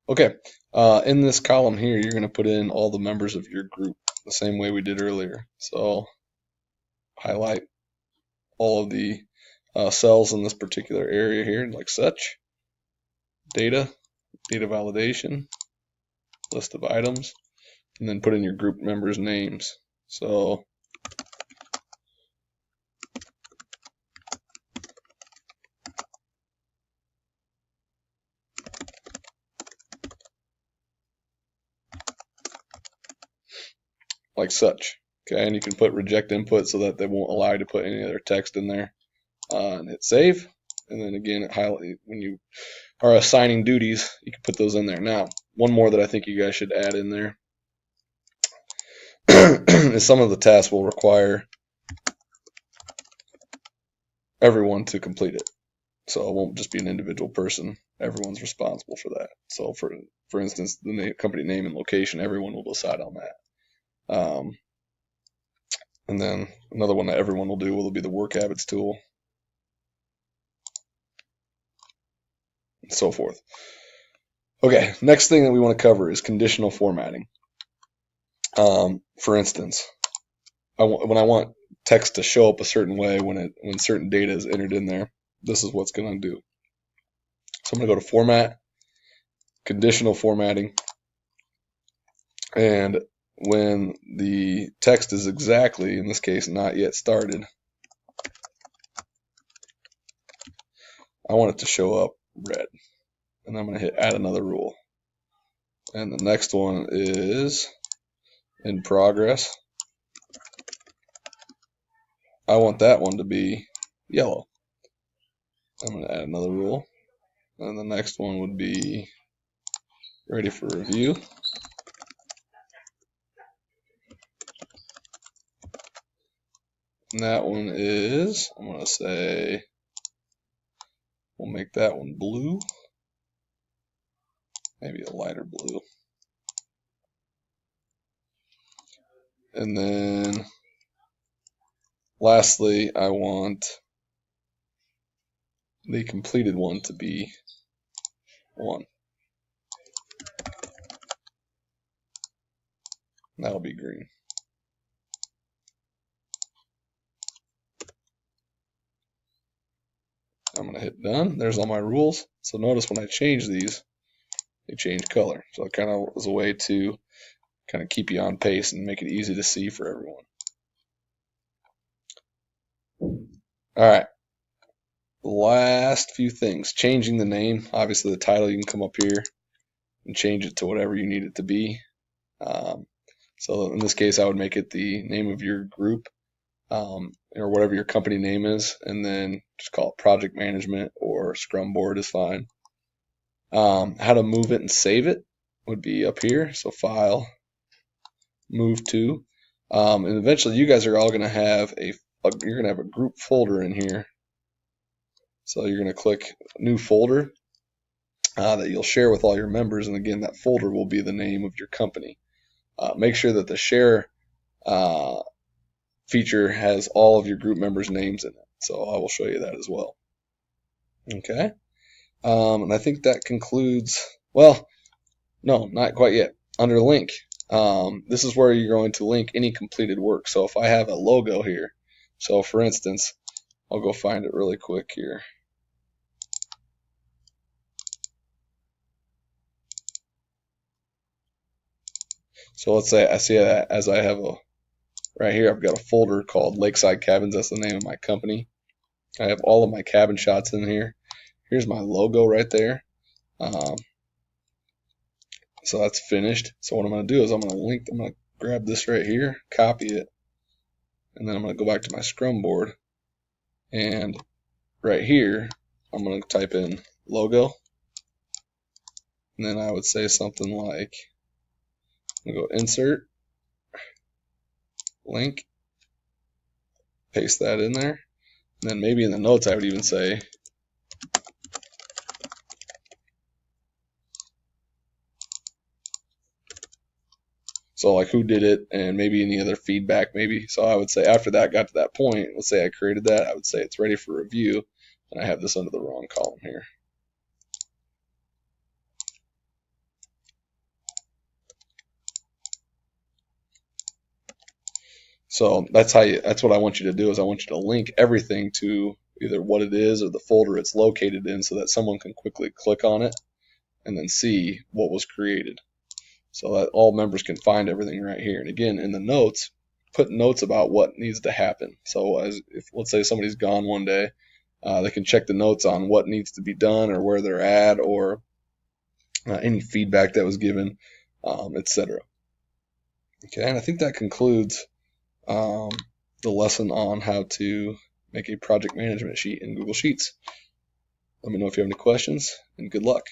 Okay, in this column here, you're going to put in all the members of your group the same way we did earlier. So highlight all of the cells in this particular area here, like such. Data, data validation, list of items, and then put in your group members' names. So like such. Okay, and you can put reject input so that they won't allow you to put any other text in there. And hit save. And then again, it highlight when you are assigning duties, you can put those in there. Now, one more that I think you guys should add in there is some of the tasks will require everyone to complete it. So it won't just be an individual person. Everyone's responsible for that. So for instance, the company name and location, everyone will decide on that. And then another one that everyone will do will be the work habits tool, and so forth. Okay, next thing that we want to cover is conditional formatting. For instance, when I want text to show up a certain way when certain data is entered in there, this is what's going to do. So I'm going to go to Format, Conditional Formatting, and when the text is exactly, in this case, not yet started, I want it to show up red. And I'm going to hit Add Another Rule. And the next one is in progress. I want that one to be yellow. I'm going to add another rule. And the next one would be ready for review. And that one is, I'm going to say, we'll make that one blue. Maybe a lighter blue. And then lastly, I want the completed one to be 1. And that'll be green. I'm going to hit done. There's all my rules. So notice when I change these, they change color. So it kind of was a way to kind of keep you on pace and make it easy to see for everyone. All right. Last few things. Changing the name. Obviously, the title, you can come up here and change it to whatever you need it to be. So in this case, I would make it the name of your group, or whatever your company name is, and then just call it Project Management or Scrum Board is fine. How to move it and save it would be up here. So File, Move To, and eventually you guys are all going to have you're going to have a group folder in here. So you're going to click New Folder that you'll share with all your members, and again, that folder will be the name of your company. Make sure that the share feature has all of your group members' names in it. So I will show you that as well. Okay. And I think that concludes, well, no, not quite yet. Under link, this is where you're going to link any completed work. So if I have a logo here, so for instance, I'll go find it really quick here. So let's say I see that as I have right here, I've got a folder called Lakeside Cabins. That's the name of my company. I have all of my cabin shots in here. Here's my logo right there. So that's finished. So what I'm going to do is I'm going to grab this right here, copy it, and then I'm going to go back to my Scrum board. And right here, I'm going to type in logo. And then I would say something like, I'm going to go insert, link, paste that in there. And then maybe in the notes I would even say, so like who did it and maybe any other feedback maybe. So I would say after that got to that point, let's say I created that, I would say it's ready for review. And I have this under the wrong column here. So that's what I want you to do is I want you to link everything to either what it is or the folder it's located in so that someone can quickly click on it and then see what was created. So that all members can find everything right here. And again, in the notes, put notes about what needs to happen. So if let's say somebody's gone one day, they can check the notes on what needs to be done or where they're at or any feedback that was given, etc. Okay, and I think that concludes the lesson on how to make a project management sheet in Google Sheets. Let me know if you have any questions, and good luck.